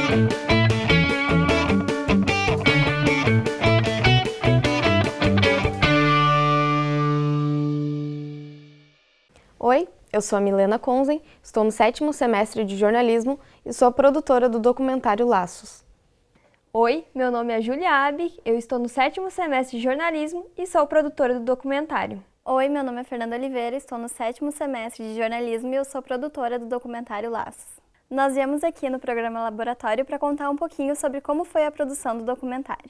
Oi, eu sou a Milena Konzen, estou no 7º semestre de jornalismo e sou a produtora do documentário Laços. Oi, meu nome é Júlia Abig, eu estou no 7º semestre de jornalismo e sou produtora do documentário. Oi, meu nome é Fernanda Oliveira, estou no 7º semestre de jornalismo e eu sou produtora do documentário Laços. Nós viemos aqui no programa Laboratório para contar um pouquinho sobre como foi a produção do documentário.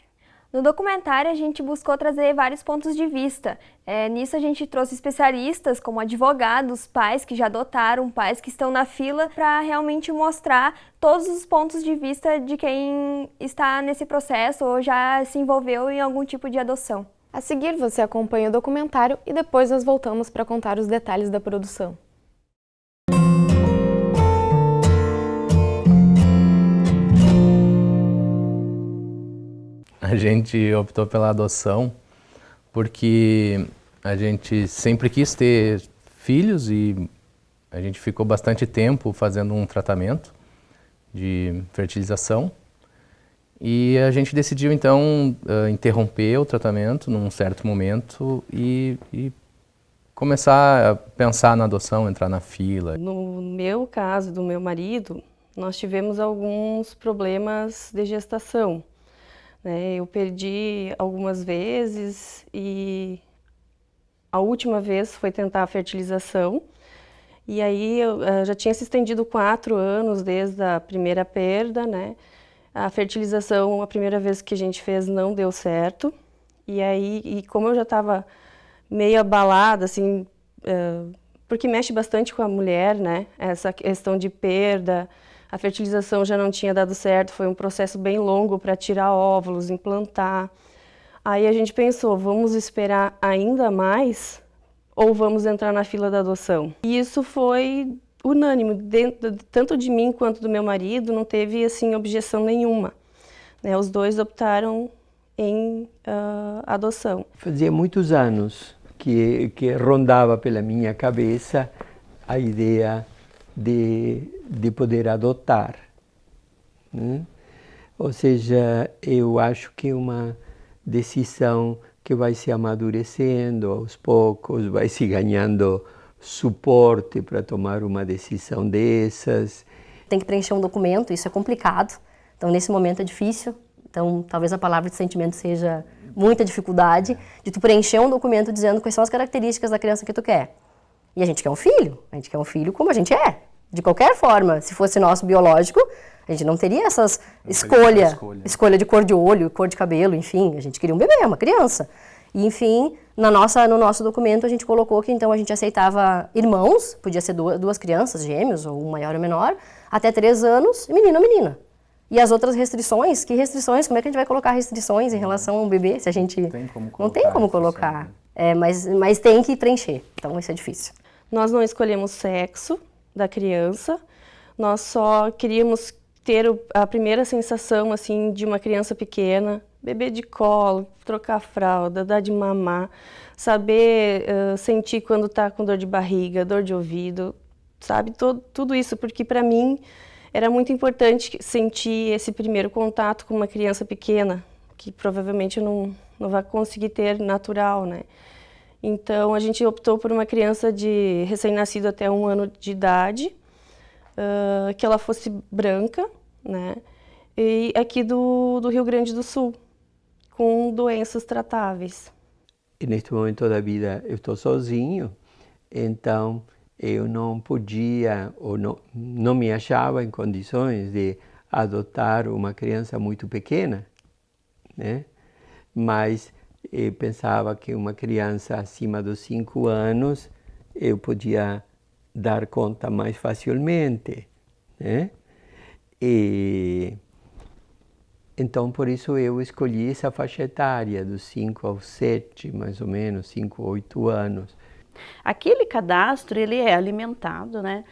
No documentário, a gente buscou trazer vários pontos de vista. Nisso, a gente trouxe especialistas, como advogados, pais que já adotaram, pais que estão na fila, para realmente mostrar todos os pontos de vista de quem está nesse processo ou já se envolveu em algum tipo de adoção. A seguir, você acompanha o documentário e depois nós voltamos para contar os detalhes da produção. A gente optou pela adoção porque a gente sempre quis ter filhos e a gente ficou bastante tempo fazendo um tratamento de fertilização e a gente decidiu então interromper o tratamento num certo momento e começar a pensar na adoção, entrar na fila. No meu caso, do meu marido, nós tivemos alguns problemas de gestação. Eu perdi algumas vezes e a última vez foi tentar a fertilização. E aí eu já tinha se estendido 4 anos desde a primeira perda, né? A fertilização, a primeira vez que a gente fez, não deu certo. E como eu já estava meio abalada, assim, porque mexe bastante com a mulher, né? Essa questão de perda. A fertilização já não tinha dado certo, foi um processo bem longo para tirar óvulos, implantar. Aí a gente pensou, vamos esperar ainda mais ou vamos entrar na fila da adoção? E isso foi unânime, tanto de mim quanto do meu marido, não teve assim objeção nenhuma. Os dois optaram em adoção. Fazia muitos anos que rondava pela minha cabeça a ideia de poder adotar, né? Ou seja, eu acho que é uma decisão que vai se amadurecendo aos poucos, vai se ganhando suporte para tomar uma decisão dessas. Tem que preencher um documento, isso é complicado, então nesse momento é difícil, então talvez a palavra de sentimento seja muita dificuldade de tu preencher um documento dizendo quais são as características da criança que tu quer. E a gente quer um filho como a gente é. De qualquer forma, se fosse nosso biológico, a gente não teria essas escolha de cor de olho, cor de cabelo, enfim, a gente queria um bebê, uma criança. E, enfim, no nosso documento a gente colocou que então a gente aceitava irmãos, podia ser duas crianças, gêmeos, ou um maior ou menor, até 3 anos, menino ou menina. E as outras restrições, como é que a gente vai colocar restrições em relação a um bebê, se a gente não tem como colocar, mas tem que preencher, então isso é difícil. Nós não escolhemos sexo da criança, nós só queríamos ter a primeira sensação assim de uma criança pequena, bebê de colo, trocar fralda, dar de mamar, saber sentir quando está com dor de barriga, dor de ouvido, sabe, tudo isso, porque para mim era muito importante sentir esse primeiro contato com uma criança pequena, que provavelmente não vai conseguir ter natural, né? Então, a gente optou por uma criança de recém-nascido até 1 ano de idade, que ela fosse branca, né? E aqui do Rio Grande do Sul, com doenças tratáveis. E neste momento da vida eu estou sozinho, então eu não podia ou não me achava em condições de adotar uma criança muito pequena, né? Mas eu pensava que uma criança acima dos 5 anos eu podia dar conta mais facilmente, né? E então por isso eu escolhi essa faixa etária dos 5 aos 7, mais ou menos, 5, 8 anos. Aquele cadastro ele é alimentado, né,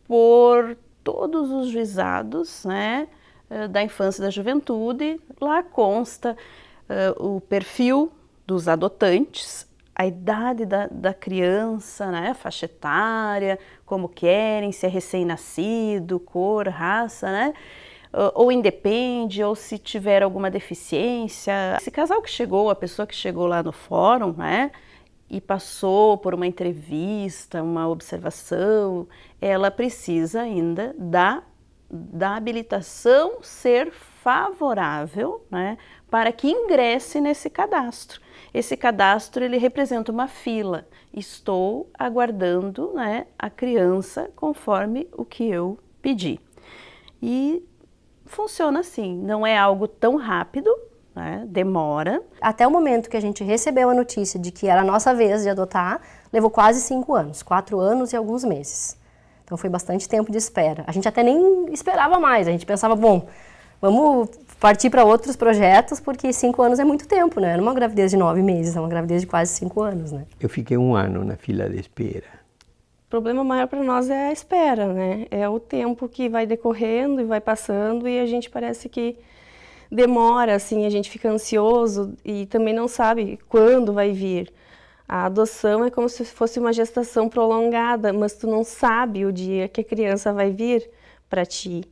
por todos os juizados, né, da infância e da juventude. Lá consta o perfil dos adotantes, a idade da criança, né, a faixa etária, como querem, se é recém-nascido, cor, raça, né, ou independe, ou se tiver alguma deficiência. Esse casal que chegou, a pessoa que chegou lá no fórum, né, e passou por uma entrevista, uma observação, ela precisa ainda da habilitação ser favorável, né, para que ingresse nesse cadastro. Esse cadastro, ele representa uma fila. Estou aguardando, né, a criança conforme o que eu pedi. E funciona assim, não é algo tão rápido, né, demora. Até o momento que a gente recebeu a notícia de que era a nossa vez de adotar, levou quase 5 anos, 4 anos e alguns meses. Então foi bastante tempo de espera. A gente até nem esperava mais, a gente pensava, bom, vamos partir para outros projetos, porque 5 anos é muito tempo, né? Não é uma gravidez de 9 meses, é uma gravidez de quase 5 anos, né? Eu fiquei 1 ano na fila de espera. O problema maior para nós é a espera, né? É o tempo que vai decorrendo e vai passando e a gente parece que demora, assim, a gente fica ansioso e também não sabe quando vai vir. A adoção é como se fosse uma gestação prolongada, mas tu não sabe o dia que a criança vai vir para ti,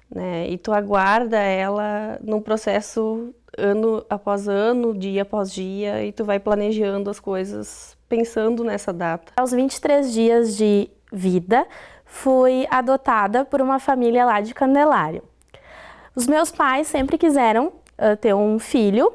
né? E tu aguarda ela num processo ano após ano, dia após dia, e tu vai planejando as coisas pensando nessa data. Aos 23 dias de vida, fui adotada por uma família lá de Candelária. Os meus pais sempre quiseram ter um filho,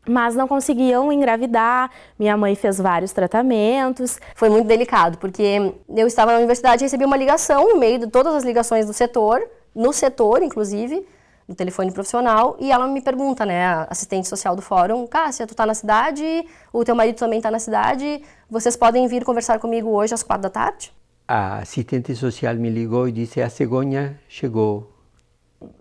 mas não conseguiam engravidar. Minha mãe fez vários tratamentos. Foi muito delicado, porque eu estava na universidade e recebi uma ligação no meio de todas as ligações do setor, no setor, inclusive, no telefone profissional, e ela me pergunta, né, a assistente social do fórum, Cássia, tu tá na cidade, o teu marido também tá na cidade, vocês podem vir conversar comigo hoje às 4 da tarde? A assistente social me ligou e disse, a cegonha chegou.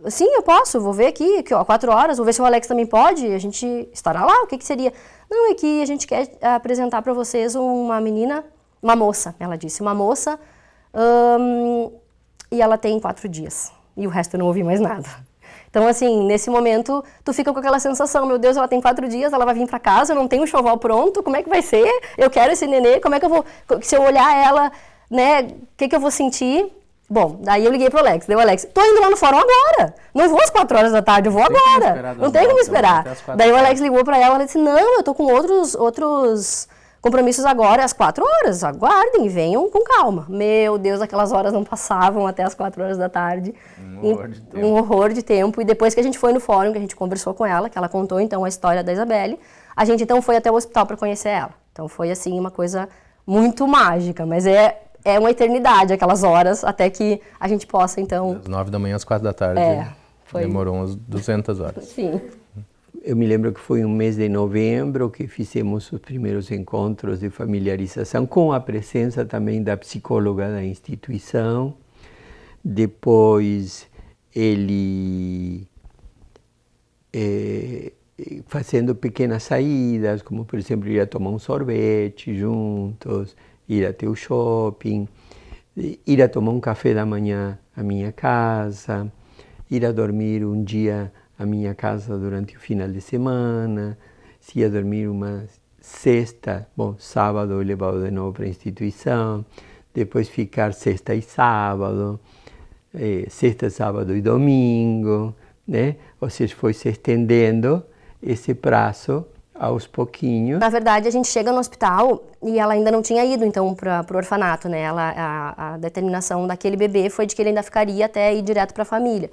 Sim, eu posso, vou ver aqui, ó, 4 horas, vou ver se o Alex também pode, a gente estará lá, o que seria? Não, é que a gente quer apresentar para vocês uma menina, uma moça, ela disse, uma moça, e ela tem 4 dias, e o resto eu não ouvi mais nada. Então, assim, nesse momento, tu fica com aquela sensação, meu Deus, ela tem 4 dias, ela vai vir para casa, eu não tenho um enxoval pronto, como é que vai ser? Eu quero esse nenê, como é que eu vou, se eu olhar ela, né, o que eu vou sentir? Bom, daí eu liguei pro Alex, deu Alex, tô indo lá no fórum agora, não vou às 4 horas da tarde, eu vou agora, não tem como esperar. Daí o Alex ligou para ela e disse, não, eu tô com outros compromissos agora às 4 horas, aguardem, venham com calma. Meu Deus, aquelas horas não passavam até às 4 horas da tarde. Um horror de tempo. E depois que a gente foi no fórum, que a gente conversou com ela, que ela contou então a história da Isabelle, a gente então foi até o hospital para conhecer ela. Então foi assim uma coisa muito mágica, mas é uma eternidade aquelas horas até que a gente possa então... Das 9 da manhã às 4 da tarde. Demorou umas 200 horas. Sim. Eu me lembro que foi um mês de novembro que fizemos os primeiros encontros de familiarização, com a presença também da psicóloga da instituição. Depois, ele fazendo pequenas saídas, como, por exemplo, ir a tomar um sorvete juntos, ir até o shopping, ir a tomar um café da manhã à minha casa, ir a dormir um dia a minha casa durante o final de semana, se ia dormir uma sexta, bom, sábado eu levava de novo para a instituição, depois ficar sexta e sábado, sexta, sábado e domingo, né? Ou seja, foi se estendendo esse prazo aos pouquinhos. Na verdade, a gente chega no hospital e ela ainda não tinha ido, então, para o orfanato, né? A determinação daquele bebê foi de que ele ainda ficaria até ir direto para a família.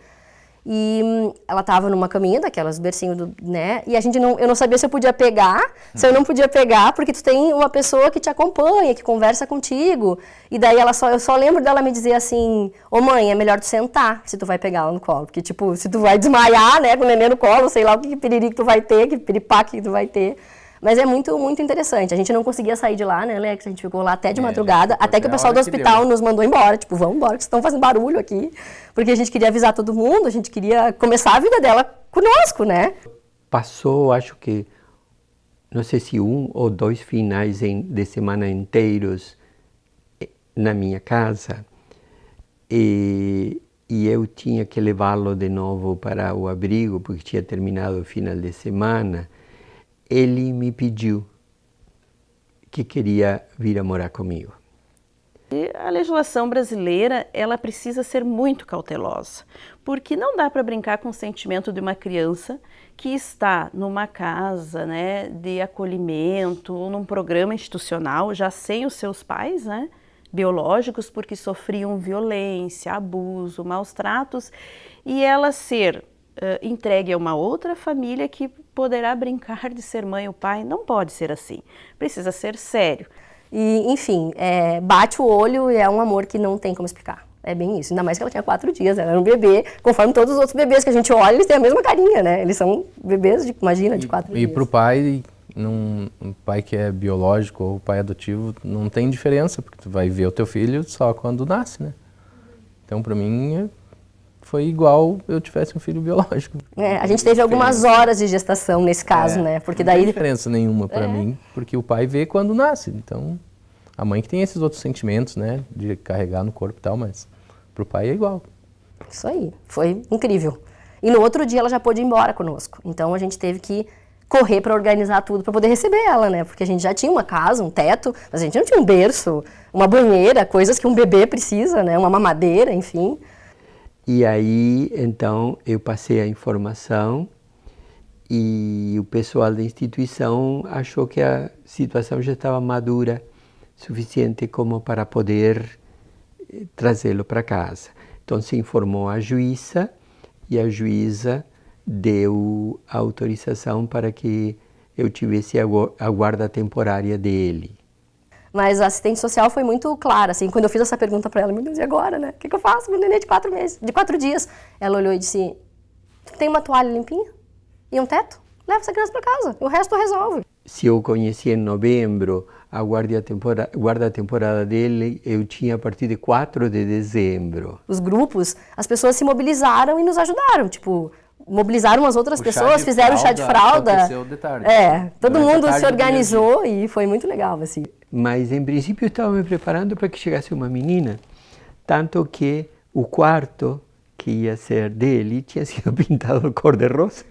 E ela estava numa caminha daquelas, bercinho, né? E eu não sabia se eu podia pegar, se eu não podia pegar, porque tu tem uma pessoa que te acompanha, que conversa contigo. E daí eu só lembro dela me dizer assim, ô mãe, é melhor tu sentar se tu vai pegar ela no colo. Porque, tipo, se tu vai desmaiar, né, com o neném no colo, sei lá o que piriri que tu vai ter, que piripaque que tu vai ter. Mas é muito, muito interessante. A gente não conseguia sair de lá, né, Alex? A gente ficou lá até de madrugada, até que o pessoal do hospital nos mandou embora. Tipo, vamos embora, que vocês estão fazendo barulho aqui. Porque a gente queria avisar todo mundo, a gente queria começar a vida dela conosco, né? Passou, acho que, não sei se 1 ou 2 finais de semana inteiros na minha casa. E eu tinha que levá-lo de novo para o abrigo, porque tinha terminado o final de semana. Ele me pediu que queria vir a morar comigo. E a legislação brasileira, ela precisa ser muito cautelosa, porque não dá para brincar com o sentimento de uma criança que está numa casa, né, de acolhimento, ou num programa institucional, já sem os seus pais, né, biológicos, porque sofriam violência, abuso, maus tratos, e ela ser entregue a uma outra família que poderá brincar de ser mãe ou pai. Não pode ser assim, precisa ser sério. E, enfim, bate o olho e é um amor que não tem como explicar. É bem isso. Ainda mais que ela tinha 4 dias, ela era um bebê. Conforme todos os outros bebês que a gente olha, eles têm a mesma carinha, né? Eles são bebês, imagina, de 4 dias. E pro pai, um pai que é biológico ou pai adotivo, não tem diferença, porque tu vai ver o teu filho só quando nasce, né? Então, para mim, foi igual eu tivesse um filho biológico. A gente teve algumas horas de gestação nesse caso, né? Porque daí... Não tem diferença nenhuma para mim, porque o pai vê quando nasce. Então, a mãe que tem esses outros sentimentos, né? De carregar no corpo e tal, mas pro pai é igual. Isso aí, foi incrível. E no outro dia ela já pôde ir embora conosco. Então, a gente teve que correr para organizar tudo para poder receber ela, né? Porque a gente já tinha uma casa, um teto, mas a gente não tinha um berço, uma banheira, coisas que um bebê precisa, né? Uma mamadeira, enfim. E aí, então, eu passei a informação e o pessoal da instituição achou que a situação já estava madura, suficiente como para poder trazê-lo para casa. Então, se informou a juíza e a juíza deu a autorização para que eu tivesse a guarda temporária dele. Mas a assistente social foi muito clara, assim, quando eu fiz essa pergunta para ela, meu Deus, e agora, né? O que eu faço? Meu neném de 4 meses, de 4 dias. Ela olhou e disse, tem uma toalha limpinha e um teto? Leva essa criança para casa, o resto resolve. Se eu conheci em novembro, a guarda temporária dele eu tinha a partir de 4 de dezembro. Os grupos, as pessoas se mobilizaram e nos ajudaram, tipo... mobilizaram as outras pessoas, fizeram o chá de fralda. Aconteceu de tarde. Todo mundo se organizou e foi muito legal, assim. Mas, em princípio, eu estava me preparando para que chegasse uma menina, tanto que o quarto que ia ser dele tinha sido pintado cor-de-rosa.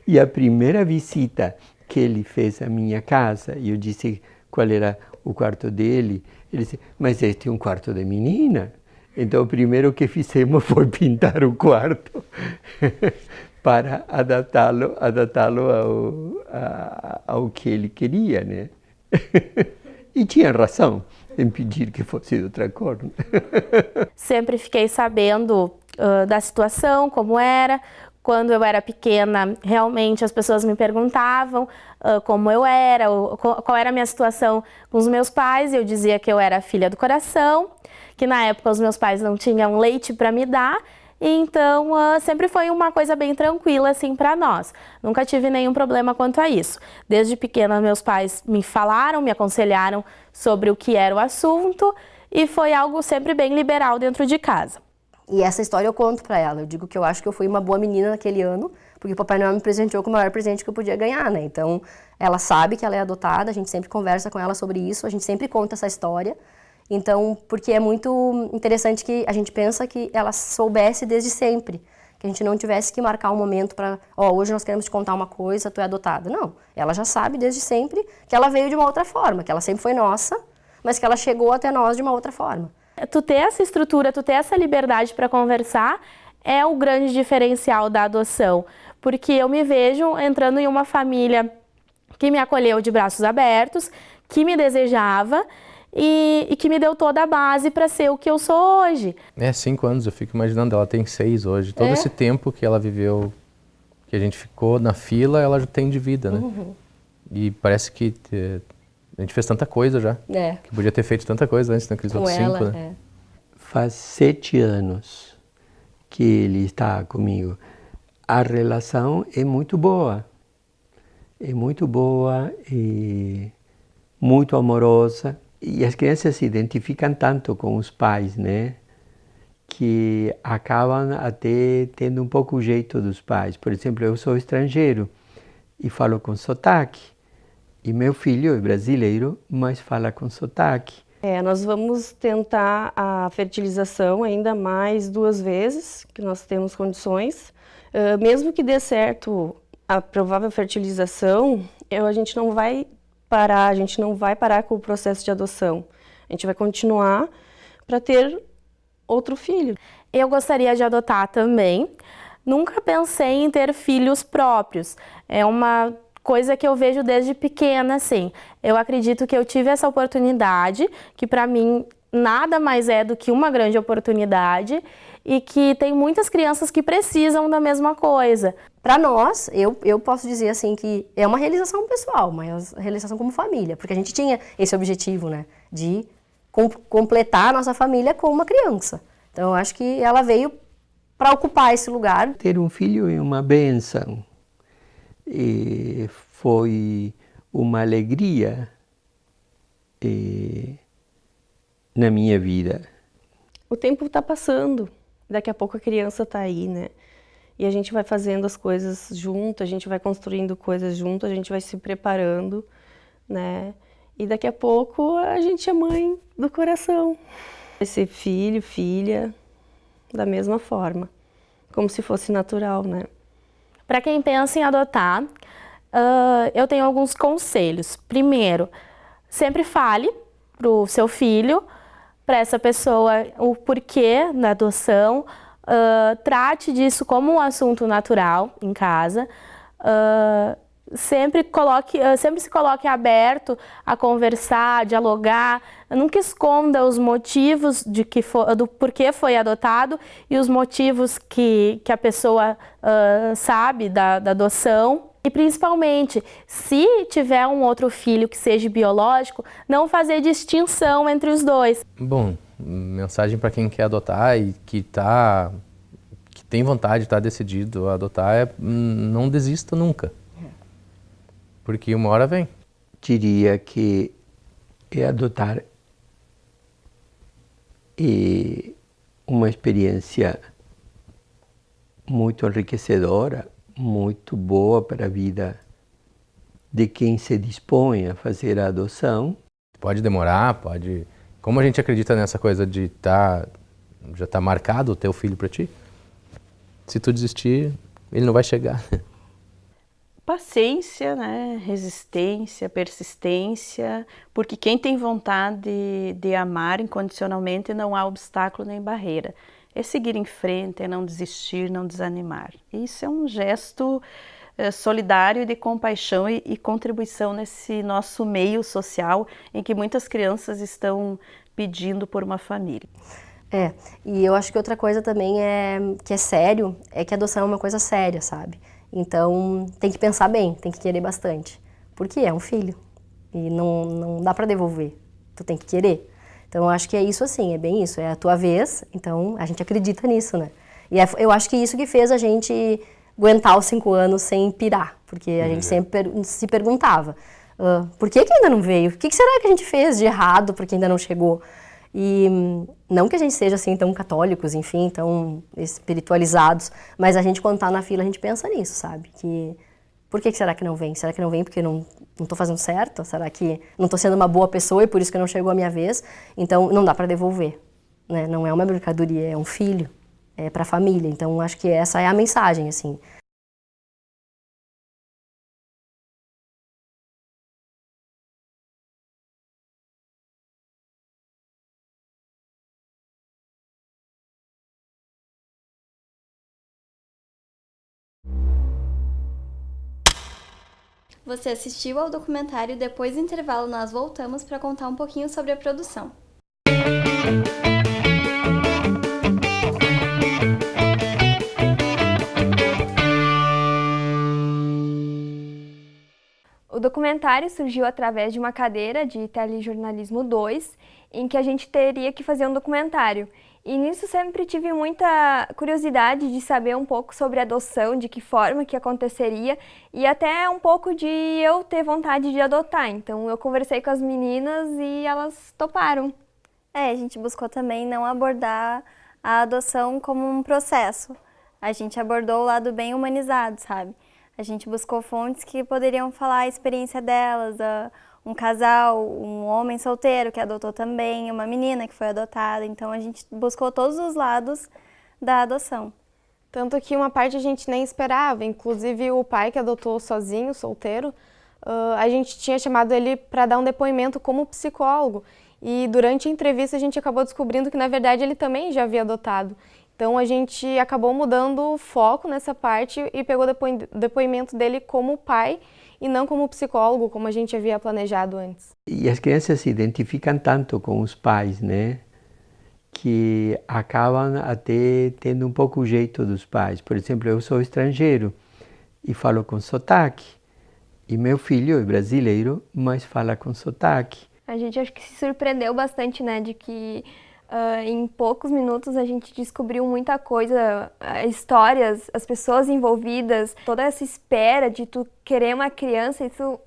E a primeira visita que ele fez à minha casa, e eu disse qual era o quarto dele, ele disse, mas este é um quarto de menina. Então, o primeiro que fizemos foi pintar o quarto para adaptá-lo ao que ele queria, né? E tinha razão em pedir que fosse de outra cor. Sempre fiquei sabendo da situação, como era. Quando eu era pequena, realmente as pessoas me perguntavam como eu era, qual era a minha situação com os meus pais. Eu dizia que eu era filha do coração, que na época os meus pais não tinham leite para me dar. Então, sempre foi uma coisa bem tranquila assim para nós. Nunca tive nenhum problema quanto a isso. Desde pequena, meus pais me falaram, me aconselharam sobre o que era o assunto e foi algo sempre bem liberal dentro de casa. E essa história eu conto para ela. Eu digo que eu acho que eu fui uma boa menina naquele ano, porque o Papai Noel me presenteou com o maior presente que eu podia ganhar, né? Então, ela sabe que ela é adotada, a gente sempre conversa com ela sobre isso, a gente sempre conta essa história. Então, porque é muito interessante que a gente pensa que ela soubesse desde sempre, que a gente não tivesse que marcar um momento para, hoje nós queremos te contar uma coisa, tu é adotada. Não, ela já sabe desde sempre que ela veio de uma outra forma, que ela sempre foi nossa, mas que ela chegou até nós de uma outra forma. Tu ter essa estrutura, tu ter essa liberdade para conversar é o grande diferencial da adoção, porque eu me vejo entrando em uma família que me acolheu de braços abertos, que me desejava, e que me deu toda a base para ser o que eu sou hoje. 5 anos, eu fico imaginando, ela tem 6 hoje. Todo esse tempo que ela viveu, que a gente ficou na fila, ela já tem de vida, né? Uhum. E parece que a gente fez tanta coisa já, que podia ter feito tanta coisa antes naqueles outros 5, né? Faz 7 anos que ele está comigo. A relação é muito boa. É muito boa e muito amorosa. E as crianças se identificam tanto com os pais, né? Que acabam até tendo um pouco o jeito dos pais. Por exemplo, eu sou estrangeiro e falo com sotaque. E meu filho é brasileiro, mas fala com sotaque. Nós vamos tentar a fertilização ainda mais 2 vezes, que nós temos condições. Mesmo que dê certo a provável fertilização, a gente não vai parar com o processo de adoção. A gente vai continuar para ter outro filho. Eu gostaria de adotar também. Nunca pensei em ter filhos próprios. É uma coisa que eu vejo desde pequena, assim. Eu acredito que eu tive essa oportunidade, que para mim nada mais é do que uma grande oportunidade e que tem muitas crianças que precisam da mesma coisa. Para nós, eu posso dizer assim que é uma realização pessoal, mas realização como família, porque a gente tinha esse objetivo, né, de completar a nossa família com uma criança. Então, eu acho que ela veio para ocupar esse lugar. Ter um filho é uma bênção. E foi uma alegria na minha vida. O tempo está passando, daqui a pouco a criança está aí, né? E a gente vai fazendo as coisas junto, a gente vai construindo coisas junto, a gente vai se preparando, né? E daqui a pouco a gente é mãe do coração. Vai ser filho, filha, da mesma forma, como se fosse natural, né? Para quem pensa em adotar, eu tenho alguns conselhos. Primeiro, sempre fale para o seu filho, para essa pessoa, o porquê da adoção. Trate disso como um assunto natural em casa. Sempre se coloque aberto a conversar, a dialogar. Nunca esconda os motivos do porquê foi adotado e os motivos que a pessoa sabe da adoção. E principalmente, se tiver um outro filho que seja biológico, não fazer distinção entre os dois. Bom, mensagem para quem quer adotar e que tem vontade, está decidido a adotar, é não desista nunca. Porque uma hora vem. Diria que adotar é uma experiência muito enriquecedora, muito boa para a vida de quem se dispõe a fazer a adoção. Pode demorar, pode... Como a gente acredita nessa coisa de já tá marcado o teu filho para ti, se tu desistir, ele não vai chegar. Paciência, né? Resistência, persistência, porque quem tem vontade de amar incondicionalmente não há obstáculo nem barreira. É seguir em frente, é não desistir, não desanimar. Isso é um gesto solidário de compaixão e contribuição nesse nosso meio social em que muitas crianças estão pedindo por uma família. E eu acho que outra coisa também que é sério, é que a adoção é uma coisa séria, sabe? Então, tem que pensar bem, tem que querer bastante. Porque é um filho e não dá para devolver, tu tem que querer. Então, eu acho que é isso assim, é bem isso, é a tua vez, então a gente acredita nisso, né? E eu acho que isso que fez a gente aguentar os 5 anos sem pirar, porque a gente sempre se perguntava, por que ainda não veio? O que será que a gente fez de errado porque ainda não chegou? E não que a gente seja assim tão católicos, enfim, tão espiritualizados, mas a gente quando tá na fila a gente pensa nisso, sabe? Que por que será que não vem? Será que não vem porque não tô fazendo certo? Será que não tô sendo uma boa pessoa e por isso que não chegou a minha vez? Então não dá para devolver, né? Não é uma mercadoria, é um filho, é para a família. Então acho que essa é a mensagem, assim. Você assistiu ao documentário, depois do intervalo nós voltamos para contar um pouquinho sobre a produção. O documentário surgiu através de uma cadeira de Telejornalismo 2, em que a gente teria que fazer um documentário. E nisso sempre tive muita curiosidade de saber um pouco sobre adoção, de que forma que aconteceria e até um pouco de eu ter vontade de adotar. Então eu conversei com as meninas e elas toparam. A gente buscou também não abordar a adoção como um processo. A gente abordou o lado bem humanizado, sabe? A gente buscou fontes que poderiam falar a experiência delas, um casal, um homem solteiro que adotou também, uma menina que foi adotada. Então a gente buscou todos os lados da adoção. Tanto que uma parte a gente nem esperava, inclusive o pai que adotou sozinho, solteiro, a gente tinha chamado ele para dar um depoimento como psicólogo. e durante a entrevista a gente acabou descobrindo que na verdade ele também já havia adotado. Então a gente acabou mudando o foco nessa parte e pegou o depoimento dele como pai e não como psicólogo, como a gente havia planejado antes. E as crianças se identificam tanto com os pais, né? Que acabam até tendo um pouco o jeito dos pais. Por exemplo, eu sou estrangeiro e falo com sotaque. E meu filho é brasileiro, mas fala com sotaque. A gente acho que se surpreendeu bastante, né, de que em poucos minutos a gente descobriu muita coisa, histórias, as pessoas envolvidas, toda essa espera de tu querer uma criança, isso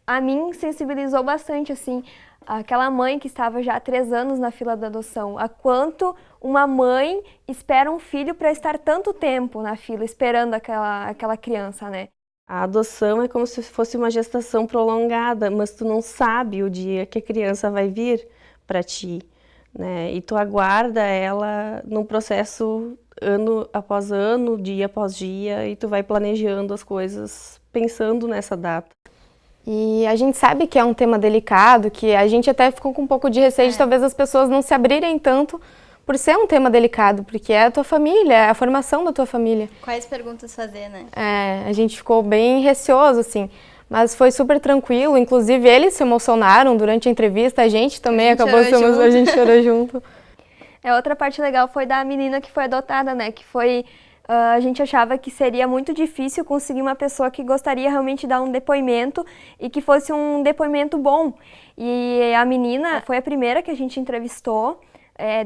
a mim sensibilizou bastante, assim, aquela mãe que estava já há 3 anos na fila da adoção, a quanto uma mãe espera um filho para estar tanto tempo na fila, esperando aquela criança, né? A adoção é como se fosse uma gestação prolongada, mas tu não sabe o dia que a criança vai vir para ti, né? E tu aguarda ela num processo ano após ano, dia após dia, e tu vai planejando as coisas pensando nessa data. E a gente sabe que é um tema delicado, que a gente até ficou com um pouco de receio de talvez as pessoas não se abrirem tanto por ser um tema delicado, porque é a tua família, é a formação da tua família. Quais perguntas fazer, né? A gente ficou bem receoso, assim, mas foi super tranquilo, inclusive eles se emocionaram durante a entrevista, a gente também acabou se emocionando, a gente chorou junto. Outra parte legal foi da menina que foi adotada, né, que foi... a gente achava que seria muito difícil conseguir uma pessoa que gostaria realmente de dar um depoimento e que fosse um depoimento bom. E a menina foi a primeira que a gente entrevistou,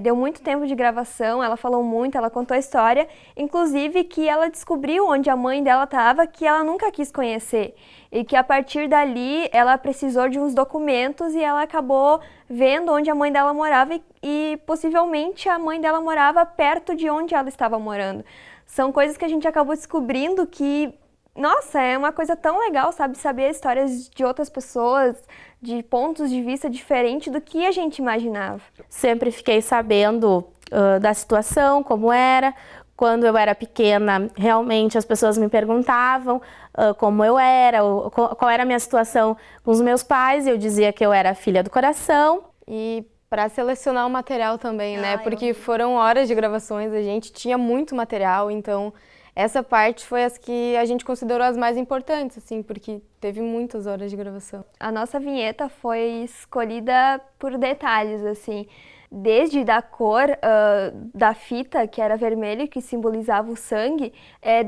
deu muito tempo de gravação, ela falou muito, ela contou a história, inclusive que ela descobriu onde a mãe dela estava, que ela nunca quis conhecer. E que a partir dali ela precisou de uns documentos e ela acabou vendo onde a mãe dela morava e possivelmente a mãe dela morava perto de onde ela estava morando. São coisas que a gente acabou descobrindo que, nossa, é uma coisa tão legal, sabe? Saber histórias de outras pessoas, de pontos de vista diferentes do que a gente imaginava. Sempre fiquei sabendo da situação, como era. Quando eu era pequena, realmente as pessoas me perguntavam como eu era, qual era a minha situação com os meus pais. Eu dizia que eu era filha do coração. E para selecionar o material também, né? Porque foram horas de gravações, a gente tinha muito material, então essa parte foi as que a gente considerou as mais importantes, assim, porque teve muitas horas de gravação. A nossa vinheta foi escolhida por detalhes, assim, desde da cor da fita, que era vermelho, que simbolizava o sangue,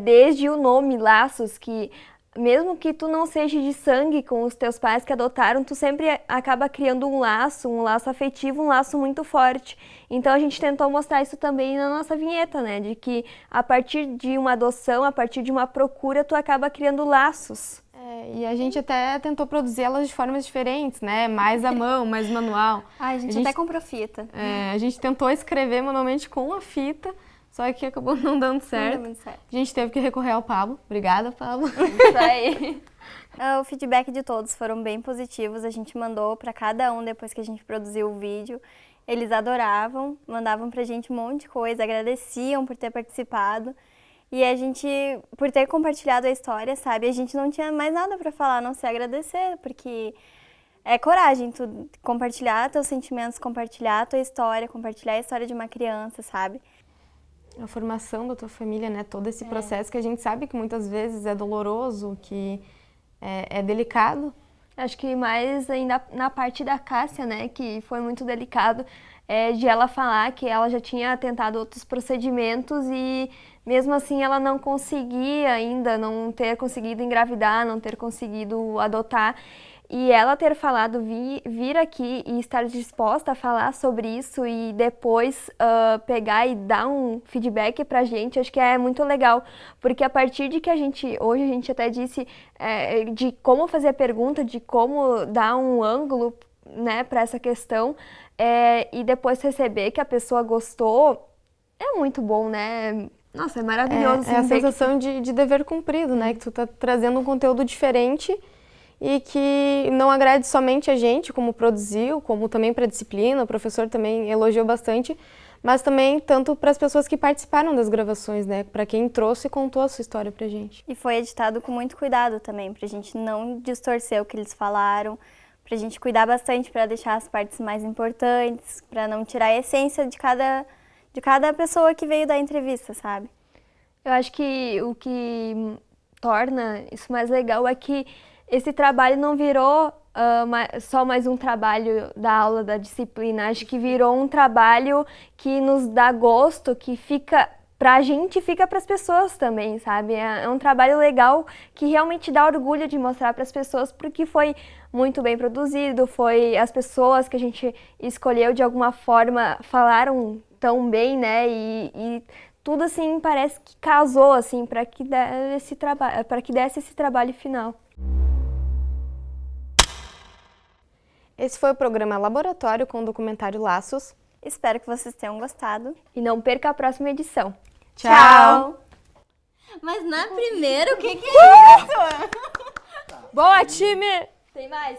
desde o nome Laços, que mesmo que tu não seja de sangue com os teus pais que adotaram, tu sempre acaba criando um laço afetivo, um laço muito forte. Então a gente tentou mostrar isso também na nossa vinheta, né? De que a partir de uma adoção, a partir de uma procura, tu acaba criando laços. E a gente até tentou produzir elas de formas diferentes, né? Mais à mão, mais manual. A gente até comprou fita. A gente tentou escrever manualmente com a fita, só que acabou não dando certo. Não deu muito certo. A gente teve que recorrer ao Pablo. Obrigada, Pablo. Isso aí. O feedback de todos foram bem positivos. A gente mandou para cada um depois que a gente produziu o vídeo. Eles adoravam, mandavam pra gente um monte de coisa, agradeciam por ter participado. E a gente, por ter compartilhado a história, sabe? A gente não tinha mais nada para falar, a não ser agradecer, porque é coragem tu compartilhar teus sentimentos, compartilhar a tua história, compartilhar a história de uma criança, sabe? A formação da tua família, né? Todo esse processo que a gente sabe que muitas vezes é doloroso, que é delicado. Acho que mais ainda na parte da Cássia, né? Que foi muito delicado, de ela falar que ela já tinha tentado outros procedimentos e mesmo assim ela não conseguia ainda, não ter conseguido engravidar, não ter conseguido adotar. E ela ter falado, vir aqui e estar disposta a falar sobre isso e depois pegar e dar um feedback pra gente, acho que é muito legal. Porque a partir de que hoje a gente até disse de como fazer a pergunta, de como dar um ângulo, né, pra essa questão, e depois receber que a pessoa gostou, é muito bom, né? Nossa, é maravilhoso. É a sensação de dever cumprido, né? Que tu tá trazendo um conteúdo diferente e que não agrade somente a gente, como produziu, como também para a disciplina, o professor também elogiou bastante, mas também tanto para as pessoas que participaram das gravações, né? Para quem trouxe e contou a sua história pra gente. E foi editado com muito cuidado também, pra gente não distorcer o que eles falaram, pra gente cuidar bastante, para deixar as partes mais importantes, para não tirar a essência de cada pessoa que veio da entrevista, sabe? Eu acho que o que torna isso mais legal é que esse trabalho não virou só mais um trabalho da aula, da disciplina. Acho que virou um trabalho que nos dá gosto, que fica pra gente e fica pras pessoas também, sabe? É um trabalho legal que realmente dá orgulho de mostrar pras pessoas, porque foi muito bem produzido, foi as pessoas que a gente escolheu de alguma forma falaram tão bem, né? E tudo assim parece que casou assim para que desse esse trabalho final. Esse foi o programa Laboratório com o documentário Laços. Espero que vocês tenham gostado. E não perca a próxima edição. Tchau! Mas na primeira, o que é isso? Boa, time! Tem mais?